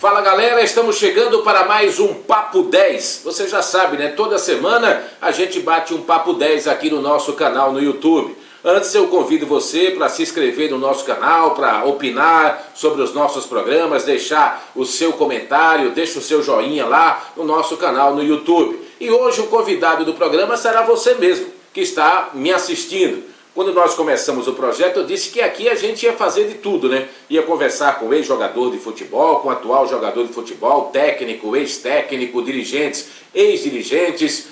Fala galera, estamos chegando para mais um Papo 10. Você já sabe, né? Toda semana a gente bate um Papo 10 aqui no nosso canal no YouTube. Antes eu convido você para se inscrever no nosso canal, para opinar sobre os nossos programas, deixar o seu comentário, deixa o seu joinha lá no nosso canal no YouTube. E hoje o convidado do programa será você mesmo, que está me assistindo. Quando nós começamos o projeto, eu disse que aqui a gente ia fazer de tudo, né? Ia conversar com ex-jogador de futebol, com atual jogador de futebol, técnico, ex-técnico, dirigentes, ex-dirigentes,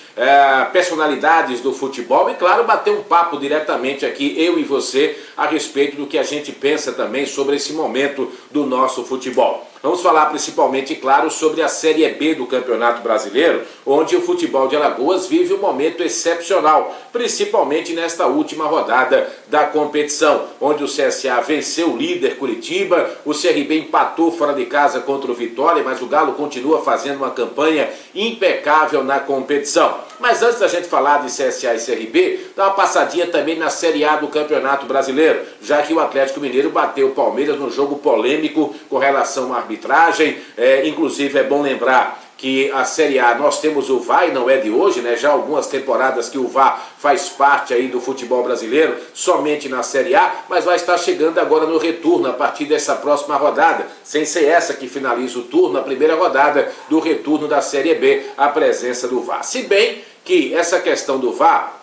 personalidades do futebol e, claro, bater um papo diretamente aqui, eu e você, a respeito do que a gente pensa também sobre esse momento do nosso futebol. Vamos falar principalmente, claro, sobre a Série B do Campeonato Brasileiro, onde o futebol de Alagoas vive um momento excepcional, principalmente nesta última rodada da competição, onde o CSA venceu o líder Curitiba, o CRB empatou fora de casa contra o Vitória, mas o Galo continua fazendo uma campanha impecável na competição. Mas antes da gente falar de CSA e CRB, dá uma passadinha também na Série A do Campeonato Brasileiro, já que o Atlético Mineiro bateu o Palmeiras no jogo polêmico com relação à arbitragem. Inclusive é bom lembrar que a Série A nós temos o VAR e não é de hoje, né? Já há algumas temporadas que o VAR faz parte aí do futebol brasileiro, somente na Série A, mas vai estar chegando agora no retorno a partir dessa próxima rodada, sem ser essa que finaliza o turno, a primeira rodada do retorno da Série B, a presença do VAR. Se bem que essa questão do VAR,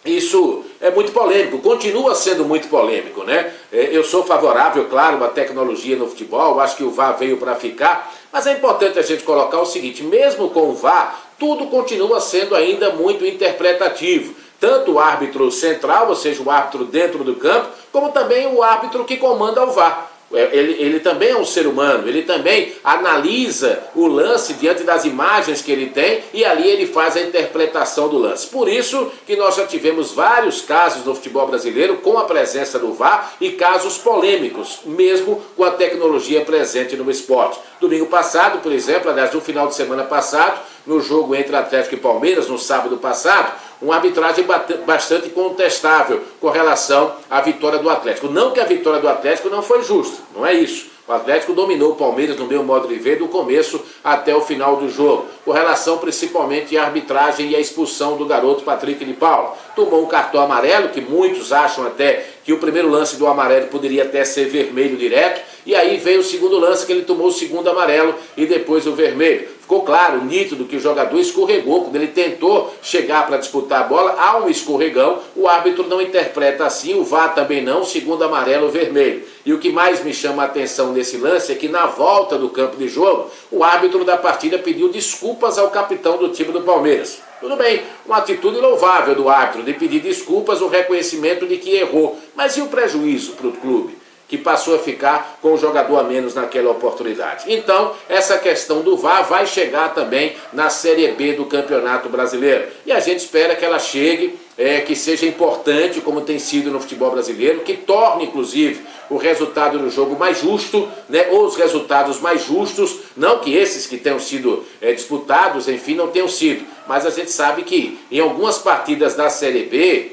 isso é muito polêmico, continua sendo muito polêmico, né? Eu sou favorável, claro, à tecnologia no futebol, acho que o VAR veio para ficar, mas é importante a gente colocar o seguinte, mesmo com o VAR, tudo continua sendo ainda muito interpretativo. Tanto o árbitro central, ou seja, o árbitro dentro do campo, como também o árbitro que comanda o VAR. Ele também é um ser humano, ele também analisa o lance diante das imagens que ele tem e ali ele faz a interpretação do lance. Por isso que nós já tivemos vários casos no futebol brasileiro com a presença do VAR e casos polêmicos, mesmo com a tecnologia presente no esporte. Domingo passado, por exemplo, aliás, no final de semana passado, no jogo entre Atlético e Palmeiras, no sábado passado, uma arbitragem bastante contestável com relação à vitória do Atlético. Não que a vitória do Atlético não foi justa, não é isso. O Atlético dominou o Palmeiras no meu modo de ver do começo até o final do jogo, com relação principalmente à arbitragem e à expulsão do garoto Patrick de Paula. Tomou um cartão amarelo, que muitos acham até que o primeiro lance do amarelo poderia até ser vermelho direto, e aí veio o segundo lance que ele tomou o segundo amarelo e depois o vermelho. Ficou claro, nítido, que o jogador escorregou, quando ele tentou chegar para disputar a bola, há um escorregão, o árbitro não interpreta assim, o VAR também não, segundo amarelo, vermelho. E o que mais me chama a atenção nesse lance é que na volta do campo de jogo, o árbitro da partida pediu desculpas ao capitão do time do Palmeiras. Tudo bem, uma atitude louvável do árbitro de pedir desculpas, o reconhecimento de que errou. Mas e o prejuízo para o clube, que passou a ficar com o jogador a menos naquela oportunidade? Então, essa questão do VAR vai chegar também na Série B do Campeonato Brasileiro. E a gente espera que ela chegue, que seja importante, como tem sido no futebol brasileiro, que torne, inclusive, o resultado do jogo mais justo, né, ou os resultados mais justos, não que esses que tenham sido disputados, enfim, não tenham sido, mas a gente sabe que em algumas partidas da Série B,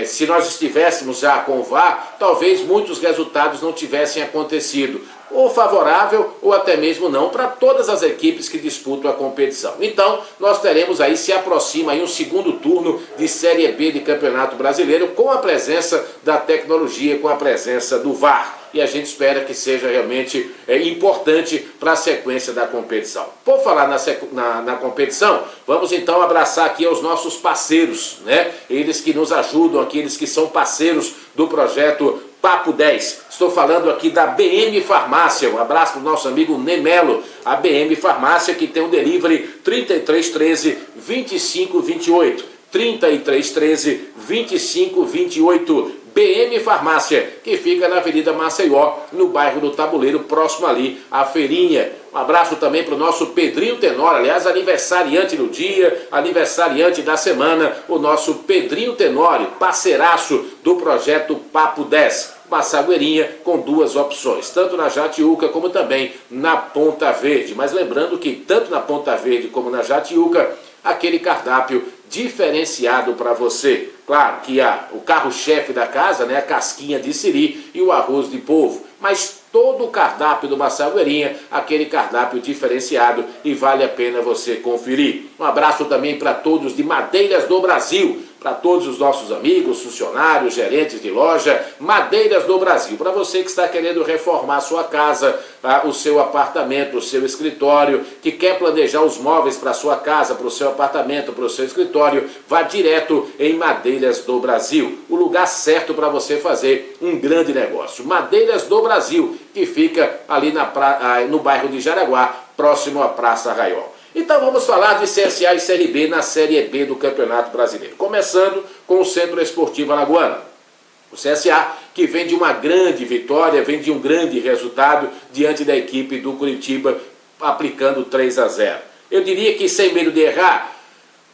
se nós estivéssemos já com o VAR, talvez muitos resultados não tivessem acontecido, ou favorável ou até mesmo não, para todas as equipes que disputam a competição. Então, nós teremos aí, se aproxima aí um segundo turno de Série B de Campeonato Brasileiro, com a presença da tecnologia, com a presença do VAR. E a gente espera que seja realmente importante para a sequência da competição. Por falar na competição, vamos então abraçar aqui os nossos parceiros, né? Eles que nos ajudam aqui, eles que são parceiros do projeto Papo 10. Estou falando aqui da BM Farmácia. Um abraço para o nosso amigo Nemelo. A BM Farmácia, que tem o delivery 3313 2528. 3313 2528. BM Farmácia, que fica na Avenida Maceió, no bairro do Tabuleiro, próximo ali à feirinha. Um abraço também para o nosso Pedrinho Tenório, aliás, aniversariante do dia, aniversariante da semana, o nosso Pedrinho Tenório, parceiraço do projeto Papo 10. Uma sagueirinha com duas opções, tanto na Jatiuca como também na Ponta Verde. Mas lembrando que tanto na Ponta Verde como na Jatiuca, aquele cardápio diferenciado para você. Claro que há o carro-chefe da casa, né, a casquinha de siri e o arroz de polvo. Mas todo o cardápio do Massagueirinha, aquele cardápio diferenciado, e vale a pena você conferir. Um abraço também para todos de Madeiras do Brasil, para todos os nossos amigos, funcionários, gerentes de loja, Madeiras do Brasil. Para você que está querendo reformar a sua casa, o seu apartamento, o seu escritório, que quer planejar os móveis para a sua casa, para o seu apartamento, para o seu escritório, vá direto em Madeiras do Brasil. O lugar certo para você fazer um grande negócio. Madeiras do Brasil, que fica ali no bairro de Jaraguá, próximo à Praça Arraiol. Então vamos falar de CSA e CRB na Série B do Campeonato Brasileiro. Começando com o Centro Esportivo Alagoano. O CSA, que vem de uma grande vitória, vem de um grande resultado diante da equipe do Curitiba, aplicando 3-0. Eu diria que, sem medo de errar,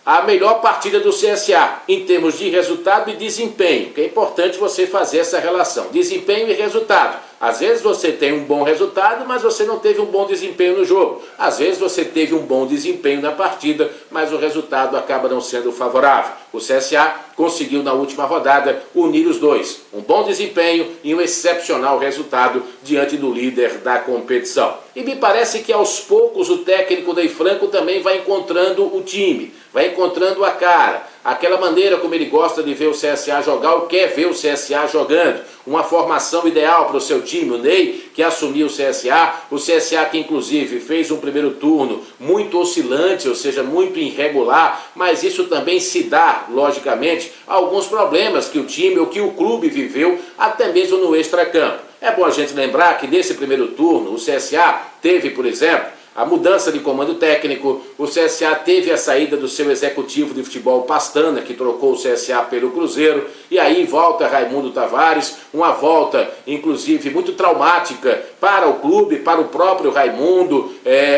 a melhor partida do CSA em termos de resultado e desempenho, que é importante você fazer essa relação, desempenho e resultado. Às vezes você tem um bom resultado, mas você não teve um bom desempenho no jogo. Às vezes você teve um bom desempenho na partida, mas o resultado acaba não sendo favorável. O CSA conseguiu na última rodada unir os dois, um bom desempenho e um excepcional resultado diante do líder da competição. E me parece que aos poucos o técnico Ney Franco também vai encontrando o time, vai encontrando a cara, aquela maneira como ele gosta de ver o CSA jogar, ou quer ver o CSA jogando, uma formação ideal para o seu time. O Ney, que assumiu o CSA que inclusive fez um primeiro turno muito oscilante, ou seja, muito irregular, mas isso também se dá, logicamente, a alguns problemas que o time ou que o clube viveu, até mesmo no extracampo. É bom a gente lembrar que nesse primeiro turno o CSA teve, por exemplo, a mudança de comando técnico, o CSA teve a saída do seu executivo de futebol Pastana, que trocou o CSA pelo Cruzeiro, e aí volta Raimundo Tavares, uma volta, inclusive, muito traumática para o clube, para o próprio Raimundo,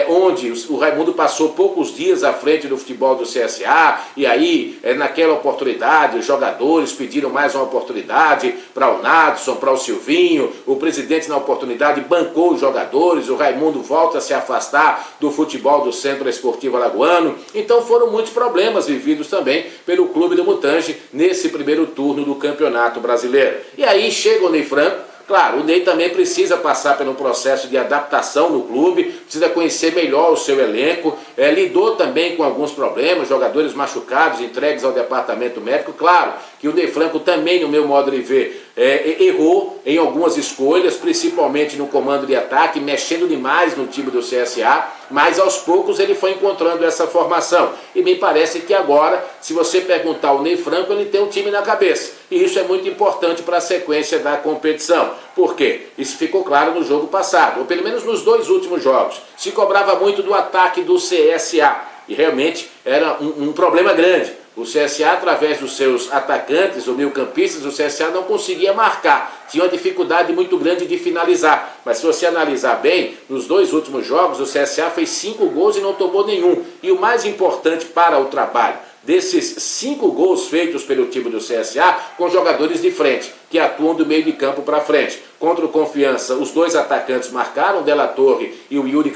onde o Raimundo passou poucos dias à frente do futebol do CSA, e aí, naquela oportunidade, os jogadores pediram mais uma oportunidade para o Nadson, para o Silvinho, o presidente, na oportunidade, bancou os jogadores, o Raimundo volta a se afastar do futebol do Centro Esportivo Alagoano. Então foram muitos problemas vividos também pelo clube do Mutange nesse primeiro turno do Campeonato Brasileiro. E aí chega o Ney Franco. Claro, o Ney também precisa passar pelo processo de adaptação no clube, precisa conhecer melhor o seu elenco, lidou também com alguns problemas, jogadores machucados, entregues ao departamento médico. Claro que o Ney Franco também, no meu modo de ver, errou em algumas escolhas, principalmente no comando de ataque, mexendo demais no time do CSA, mas aos poucos ele foi encontrando essa formação. E me parece que agora, se você perguntar ao Ney Franco, ele tem um time na cabeça. E isso é muito importante para a sequência da competição. Por quê? Isso ficou claro no jogo passado, ou pelo menos nos dois últimos jogos. Se cobrava muito do ataque do CSA, e realmente era um problema grande. O CSA, através dos seus atacantes ou meio-campistas, o CSA não conseguia marcar. Tinha uma dificuldade muito grande de finalizar. Mas se você analisar bem, nos dois últimos jogos, o CSA fez 5 gols e não tomou nenhum. E o mais importante para o trabalho, desses 5 gols feitos pelo time do CSA, com jogadores de frente, que atuam do meio de campo para frente. Contra o Confiança, os dois atacantes marcaram, Della Torre e o Yuri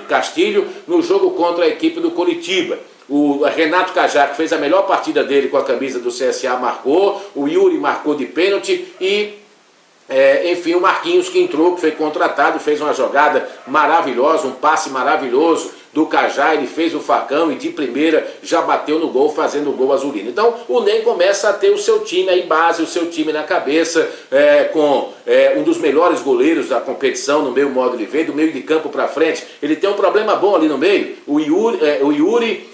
Castilho, no jogo contra a equipe do Curitiba. O Renato Cajá, que fez a melhor partida dele com a camisa do CSA, marcou. O Yuri marcou de pênalti e, enfim, o Marquinhos, que entrou, que foi contratado, fez uma jogada maravilhosa, um passe maravilhoso do Cajá, ele fez o facão e de primeira já bateu no gol, fazendo o gol azulino. Então o Ney começa a ter o seu time aí base, o seu time na cabeça, com um dos melhores goleiros da competição, no meu modo de ver, do meio de campo para frente. Ele tem um problema bom ali no meio, o Yuri,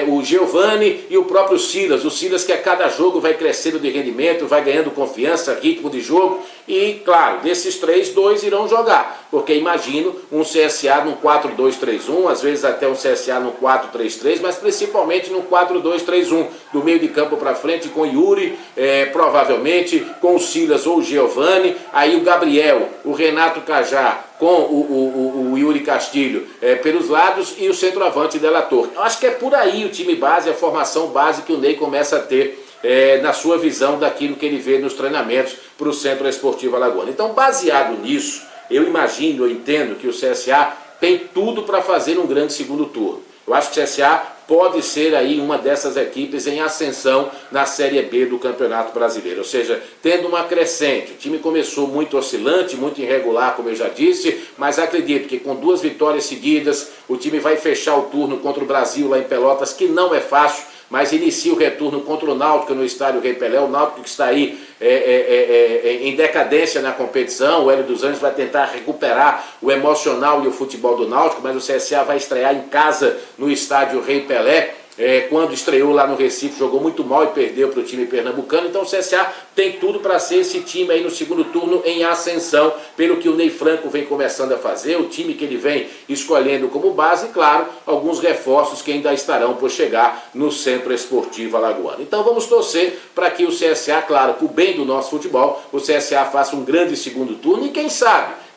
o Giovani e o próprio Silas. O Silas, que a cada jogo vai crescendo de rendimento, vai ganhando confiança, ritmo de jogo. E claro, desses 3, 2 irão jogar, porque imagino um CSA num 4-2-3-1, às vezes até um CSA no 4-3-3, mas principalmente no 4-2-3-1, do meio de campo para frente, com Yuri, provavelmente com o Silas ou o Giovani, aí o Gabriel, o Renato Cajá, com o Yuri Castilho pelos lados, e o centroavante Della Torre. Eu acho que é por aí o time base, a formação base que o Ney começa a ter na sua visão daquilo que ele vê nos treinamentos para o Centro Esportivo Alagoano. Então, baseado nisso, eu imagino, eu entendo que o CSA tem tudo para fazer um grande segundo turno. Eu acho que o CSA pode ser aí uma dessas equipes em ascensão na Série B do Campeonato Brasileiro, ou seja, tendo uma crescente. O time começou muito oscilante, muito irregular, como eu já disse, mas acredito que com 2 vitórias seguidas, o time vai fechar o turno contra o Brasil lá em Pelotas, que não é fácil, mas inicia o retorno contra o Náutico no estádio Rei Pelé. O Náutico que está aí em decadência na competição. O Hélio dos Anjos vai tentar recuperar o emocional e o futebol do Náutico, mas o CSA vai estrear em casa no estádio Rei Pelé. Quando estreou lá no Recife, jogou muito mal e perdeu para o time pernambucano. Então o CSA tem tudo para ser esse time aí no segundo turno em ascensão, pelo que o Ney Franco vem começando a fazer, o time que ele vem escolhendo como base e, claro, alguns reforços que ainda estarão por chegar no Centro Esportivo Alagoano. Então vamos torcer para que o CSA, claro, por bem do nosso futebol, o CSA faça um grande segundo turno e quem sabe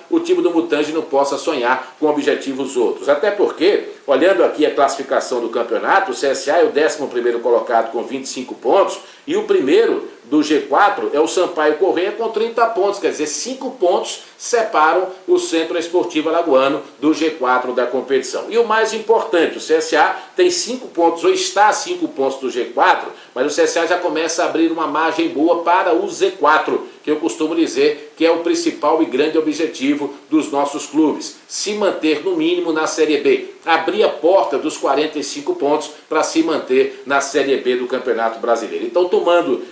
o time do Mutange não possa sonhar com objetivos outros. Até porque, olhando aqui a classificação do campeonato, o CSA é o 11º colocado com 25 pontos e o primeiro do G4 é o Sampaio Corrêa com 30 pontos, quer dizer, 5 pontos separam o Centro Esportivo Alagoano do G4 da competição. E o mais importante, o CSA tem 5 pontos, ou está a 5 pontos do G4, mas o CSA já começa a abrir uma margem boa para o Z4, que eu costumo dizer que é o principal e grande objetivo dos nossos clubes, se manter no mínimo na Série B, abrir a porta dos 45 pontos para se manter na Série B do Campeonato Brasileiro. Então, tomando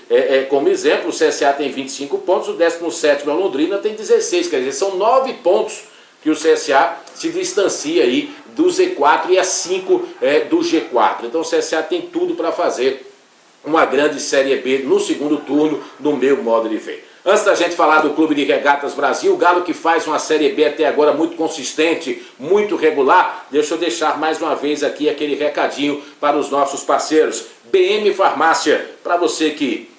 como exemplo, o CSA tem 25 pontos, o 17º, a Londrina, tem 16, quer dizer, são 9 pontos que o CSA se distancia aí do Z4 e a 5 do G4. Então, o CSA tem tudo para fazer uma grande Série B no segundo turno, no meu modo de ver. Antes da gente falar do Clube de Regatas Brasil, o Galo que faz uma Série B até agora muito consistente, muito regular, deixa eu deixar mais uma vez aqui aquele recadinho para os nossos parceiros. BM Farmácia, para você que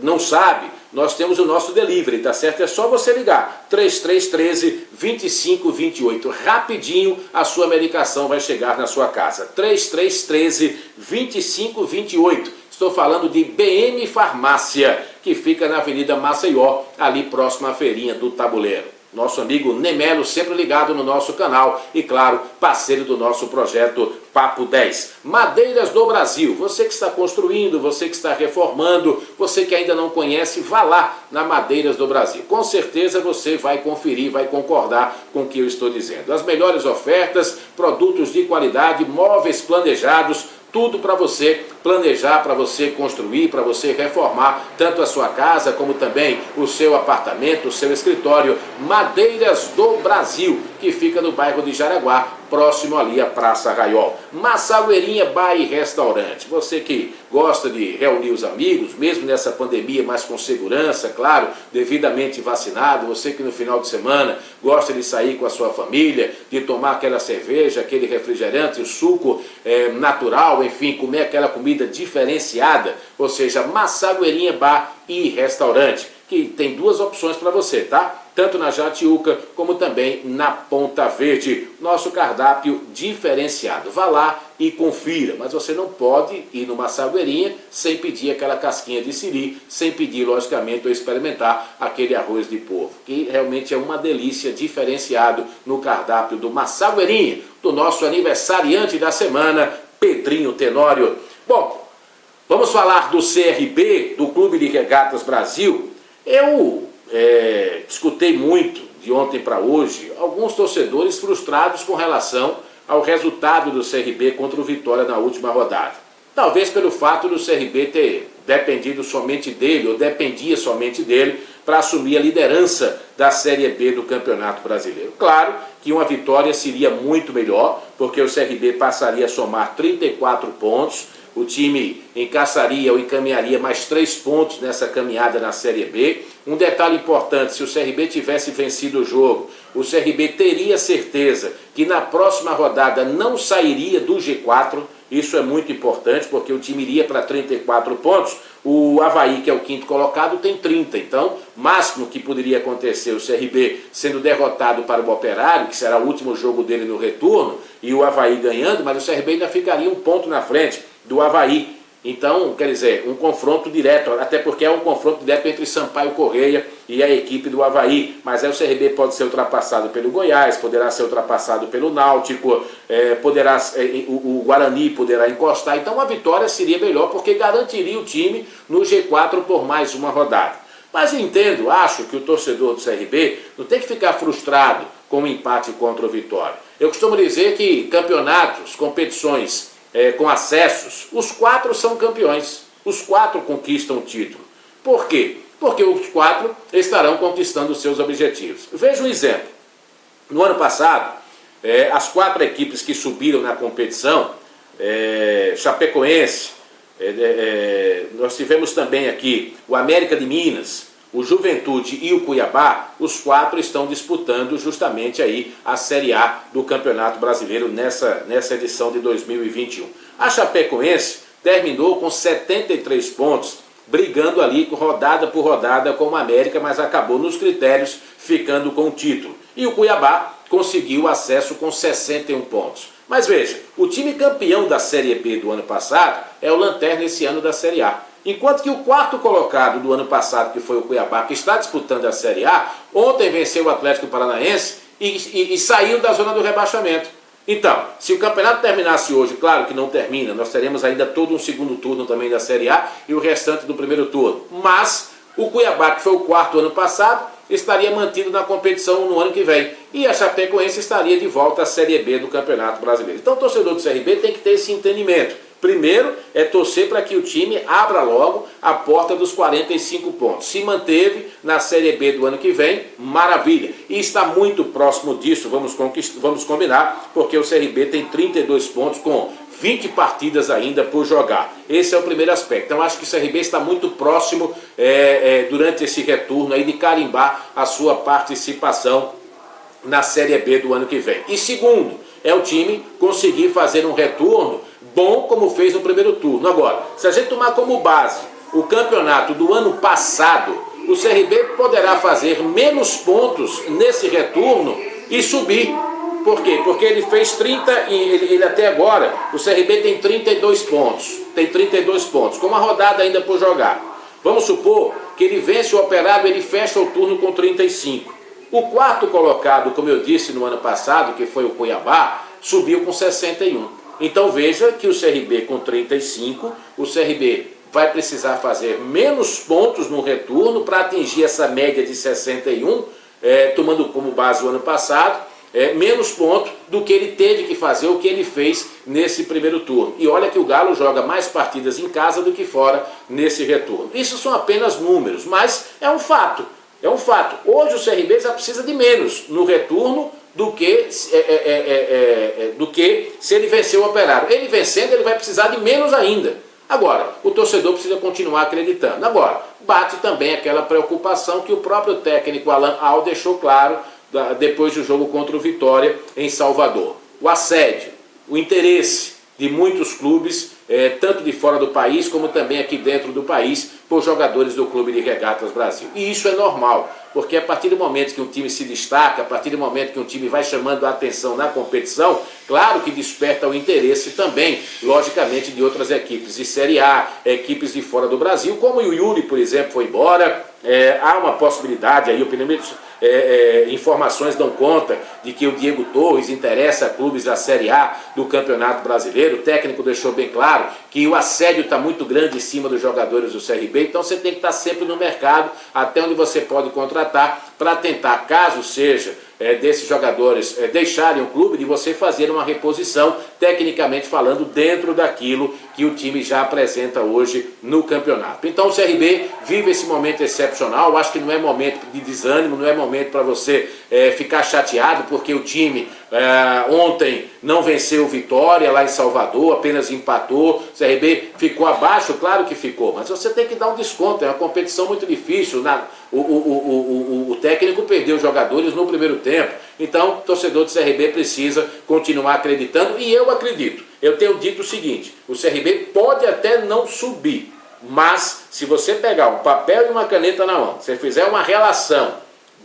não sabe, nós temos o nosso delivery, tá certo? É só você ligar, 3313-2528. Rapidinho a sua medicação vai chegar na sua casa. 3313-2528. Estou falando de BM Farmácia, que fica na Avenida Maceió, ali próximo à feirinha do Tabuleiro. Nosso amigo Nemelo sempre ligado no nosso canal e, claro, parceiro do nosso projeto Papo 10. Madeiras do Brasil, você que está construindo, você que está reformando, você que ainda não conhece, vá lá na Madeiras do Brasil. Com certeza você vai conferir, vai concordar com o que eu estou dizendo. As melhores ofertas, produtos de qualidade, móveis planejados, tudo para você planejar, para você construir, para você reformar tanto a sua casa como também o seu apartamento, o seu escritório. Madeiras do Brasil, que fica no bairro de Jaraguá, próximo ali à Praça Raiol. Massagueirinha Bar e Restaurante. Você que gosta de reunir os amigos, mesmo nessa pandemia, mas com segurança, claro, devidamente vacinado. Você que no final de semana gosta de sair com a sua família, de tomar aquela cerveja, aquele refrigerante, o suco natural, enfim, comer aquela comida diferenciada. Ou seja, Massagueirinha Bar e Restaurante, que tem 2 opções para você, tá? Tanto na Jatiuca como também na Ponta Verde. Nosso cardápio diferenciado. Vá lá e confira, mas você não pode ir numa Massagueirinha sem pedir aquela casquinha de siri, sem pedir, logicamente, ou experimentar aquele arroz de porco, que realmente é uma delícia, diferenciado no cardápio do Massagueirinha, do nosso aniversariante da semana, Pedrinho Tenório. Bom, vamos falar do CRB, do Clube de Regatas Brasil. Eu escutei muito de ontem para hoje alguns torcedores frustrados com relação ao resultado do CRB contra o Vitória na última rodada. Talvez pelo fato do CRB ter dependido somente dele, ou dependia somente dele, para assumir a liderança da Série B do Campeonato Brasileiro. Claro que uma vitória seria muito melhor, porque o CRB passaria a somar 34 pontos, o time encaixaria ou encaminharia mais 3 pontos nessa caminhada na Série B. Um detalhe importante, se o CRB tivesse vencido o jogo, o CRB teria certeza que na próxima rodada não sairia do G4. Isso é muito importante, porque o time iria para 34 pontos, o Avaí, que é o 5º colocado, tem 30. Então, máximo que poderia acontecer, o CRB sendo derrotado para o Operário, que será o último jogo dele no retorno, e o Avaí ganhando, mas o CRB ainda ficaria 1 ponto na frente do Avaí. Então, quer dizer, um confronto direto, até porque é um confronto direto entre Sampaio Corrêa e a equipe do Avaí. Mas aí o CRB pode ser ultrapassado pelo Goiás, poderá ser ultrapassado pelo Náutico, o Guarani poderá encostar. Então uma vitória seria melhor, porque garantiria o time no G4 por mais uma rodada. Mas entendo, acho que o torcedor do CRB não tem que ficar frustrado com o empate contra o Vitória. Eu costumo dizer que campeonatos, competições com acessos, os 4 são campeões. Os 4 conquistam o título. Por quê? Porque os 4 estarão conquistando os seus objetivos. Veja um exemplo. No ano passado, as 4 equipes que subiram na competição, Chapecoense, nós tivemos também aqui o América de Minas, o Juventude e o Cuiabá. Os 4 estão disputando justamente aí a Série A do Campeonato Brasileiro nessa edição de 2021. A Chapecoense terminou com 73 pontos, brigando ali rodada por rodada com o América, mas acabou nos critérios ficando com o título. E o Cuiabá conseguiu acesso com 61 pontos. Mas veja, o time campeão da Série B do ano passado é o lanterna esse ano da Série A. Enquanto que o 4º colocado do ano passado, que foi o Cuiabá, que está disputando a Série A, ontem venceu o Atlético Paranaense e saiu da zona do rebaixamento. Então, se o campeonato terminasse hoje, claro que não termina, nós teremos ainda todo um segundo turno também da Série A e o restante do primeiro turno. Mas o Cuiabá, que foi o 4º ano passado, estaria mantido na competição no ano que vem. E a Chapecoense estaria de volta à Série B do Campeonato Brasileiro. Então o torcedor do CRB tem que ter esse entendimento. Primeiro é torcer para que o time abra logo a porta dos 45 pontos. Se manteve na Série B do ano que vem, maravilha. E está muito próximo disso, vamos combinar, porque o CRB tem 32 pontos com 20 partidas ainda por jogar. Esse é o primeiro aspecto. Então acho que o CRB está muito próximo durante esse retorno aí de carimbar a sua participação na Série B do ano que vem. E segundo, é o time conseguir fazer um retorno bom como fez no primeiro turno. Agora, se a gente tomar como base o campeonato do ano passado, o CRB poderá fazer menos pontos nesse retorno e subir. Por quê? Porque ele fez 30 e ele até agora, o CRB tem 32 pontos. Tem 32 pontos, com uma rodada ainda por jogar. Vamos supor que ele vence o Operário, ele fecha o turno com 35. O 4º colocado, como eu disse no ano passado, que foi o Cuiabá, subiu com 61. Então veja que o CRB com 35, o CRB vai precisar fazer menos pontos no retorno para atingir essa média de 61, tomando como base o ano passado, menos pontos do que ele teve que fazer, o que ele fez nesse primeiro turno. E olha que o Galo joga mais partidas em casa do que fora nesse retorno. Isso são apenas números, mas é um fato. É um fato. Hoje o CRB já precisa de menos no retorno do que se ele vencer o Operário. Ele vencendo, ele vai precisar de menos ainda. Agora, o torcedor precisa continuar acreditando. Agora, bate também aquela preocupação que o próprio técnico Alan Al deixou claro depois do jogo contra o Vitória em Salvador. O assédio, o interesse de muitos clubes, tanto de fora do país como também aqui dentro do país, por jogadores do Clube de Regatas Brasil. E isso é normal, porque a partir do momento que um time se destaca, a partir do momento que um time vai chamando a atenção na competição, claro que desperta o interesse também, logicamente, de outras equipes de Série A, equipes de fora do Brasil, como o Yuri, por exemplo, foi embora. Há uma possibilidade aí, pelo menos informações dão conta de que o Diego Torres interessa a clubes da Série A do Campeonato Brasileiro. O técnico deixou bem claro que o assédio está muito grande em cima dos jogadores do CRB, então você tem que estar sempre no mercado, até onde você pode contratar, para tentar, caso seja desses jogadores deixarem o clube, de você fazer uma reposição, tecnicamente falando, dentro daquilo que o time já apresenta hoje no campeonato. Então o CRB vive esse momento excepcional. Acho que não é momento de desânimo, não é momento para você ficar chateado porque o time ontem não venceu o Vitória lá em Salvador, apenas empatou. O CRB ficou abaixo, claro que ficou, mas você tem que dar um desconto, é uma competição muito difícil. O técnico perdeu os jogadores no primeiro tempo, então o torcedor do CRB precisa continuar acreditando, e eu acredito. Eu tenho dito o seguinte: o CRB pode até não subir, mas se você pegar um papel e uma caneta na mão, você fizer uma relação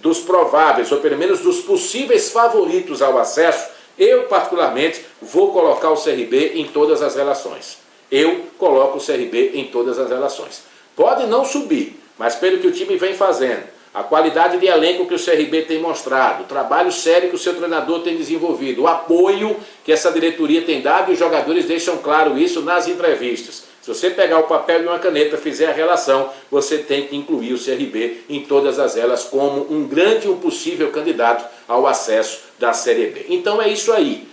dos prováveis, ou pelo menos dos possíveis favoritos ao acesso, eu particularmente vou colocar o CRB em todas as relações. Eu coloco o CRB em todas as relações. Pode não subir, mas pelo que o time vem fazendo, a qualidade de elenco que o CRB tem mostrado, o trabalho sério que o seu treinador tem desenvolvido, o apoio que essa diretoria tem dado, e os jogadores deixam claro isso nas entrevistas. Se você pegar o papel e uma caneta, fizer a relação, você tem que incluir o CRB em todas as elas como um grande e um possível candidato ao acesso da Série B. Então é isso aí.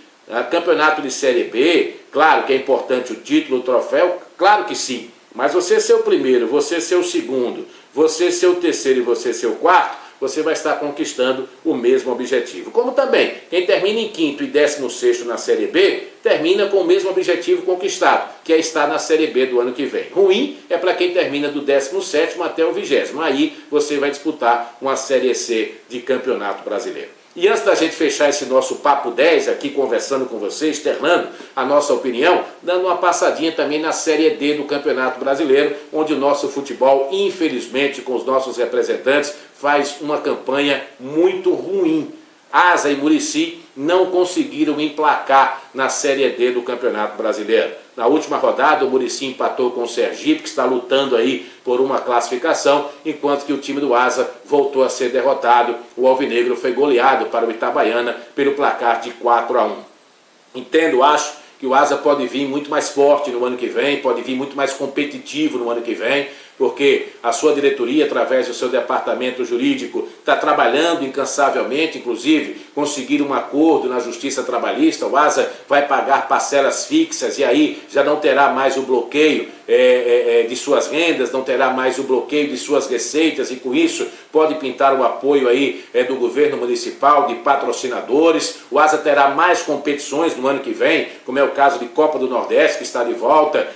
Campeonato de Série B, claro que é importante o título, o troféu, claro que sim. Mas você ser o primeiro, você ser o segundo, você ser o terceiro e você ser o quarto, você vai estar conquistando o mesmo objetivo. Como também, quem termina em quinto e 16º na Série B, termina com o mesmo objetivo conquistado, que é estar na Série B do ano que vem. Ruim é para quem termina do 17º até o 20º. Aí você vai disputar uma Série C de Campeonato Brasileiro. E antes da gente fechar esse nosso Papo 10 aqui, conversando com vocês, externando a nossa opinião, dando uma passadinha também na Série D do Campeonato Brasileiro, onde o nosso futebol, infelizmente, com os nossos representantes, faz uma campanha muito ruim. Asa e Muricy não conseguiram emplacar na Série D do Campeonato Brasileiro. Na última rodada, o Muricy empatou com o Sergipe, que está lutando aí por uma classificação, enquanto que o time do Asa voltou a ser derrotado. O Alvinegro foi goleado para o Itabaiana pelo placar de 4-1. Entendo, acho que o Asa pode vir muito mais forte no ano que vem, pode vir muito mais competitivo no ano que vem, porque a sua diretoria, através do seu departamento jurídico, está trabalhando incansavelmente, inclusive conseguir um acordo na Justiça Trabalhista. O Asa vai pagar parcelas fixas e aí já não terá mais o bloqueio de suas rendas, não terá mais o bloqueio de suas receitas, e com isso pode pintar o apoio aí do governo municipal, de patrocinadores. O Asa terá mais competições no ano que vem, como é o caso de Copa do Nordeste, que está de volta,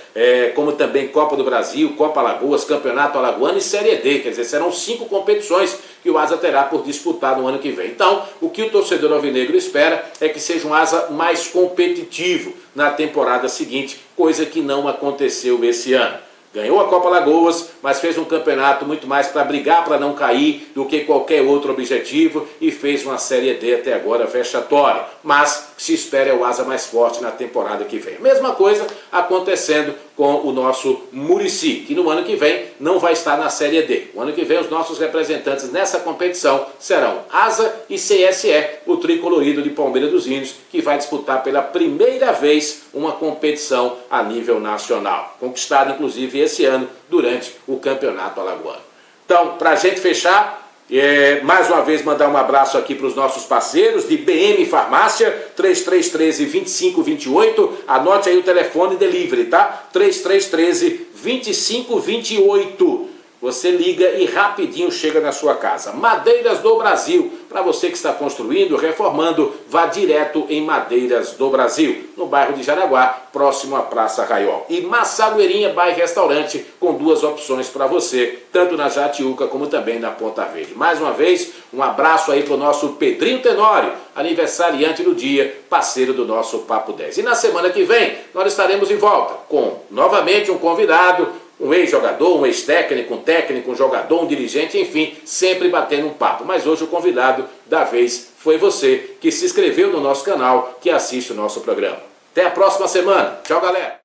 como também Copa do Brasil, Copa Alagoas, Campeonato Alagoano e Série D. Quer dizer, serão 5 competições que o Asa terá por disputar no ano que vem. Então, o que o torcedor alvinegro espera é que seja um Asa mais competitivo na temporada seguinte, coisa que não aconteceu esse ano. Ganhou a Copa Alagoas, mas fez um campeonato muito mais para brigar para não cair do que qualquer outro objetivo, e fez uma Série D até agora vexatória. Mas se espera é o Asa mais forte na temporada que vem. Mesma coisa acontecendo com o nosso Muricy, que no ano que vem não vai estar na Série D. O ano que vem os nossos representantes nessa competição serão Asa e CSE, o tricolorido de Palmeiras dos Índios, que vai disputar pela primeira vez uma competição a nível nacional, conquistada inclusive esse ano durante o Campeonato Alagoano. Então, para a gente fechar, mais uma vez mandar um abraço aqui para os nossos parceiros de BM Farmácia, 3313-2528, anote aí o telefone delivery, tá? 3313-2528. Você liga e rapidinho chega na sua casa. Madeiras do Brasil, para você que está construindo, reformando, vá direto em Madeiras do Brasil, no bairro de Jaraguá, próximo à Praça Raiol. E Massagueirinha Bar e Restaurante, com 2 opções para você, tanto na Jatiuca como também na Ponta Verde. Mais uma vez, um abraço aí para o nosso Pedrinho Tenório, aniversariante do dia, parceiro do nosso Papo 10. E na semana que vem, nós estaremos de volta com, novamente, um convidado, um ex-jogador, um ex-técnico, um técnico, um jogador, um dirigente, enfim, sempre batendo um papo. Mas hoje o convidado da vez foi você, que se inscreveu no nosso canal, que assiste o nosso programa. Até a próxima semana. Tchau, galera!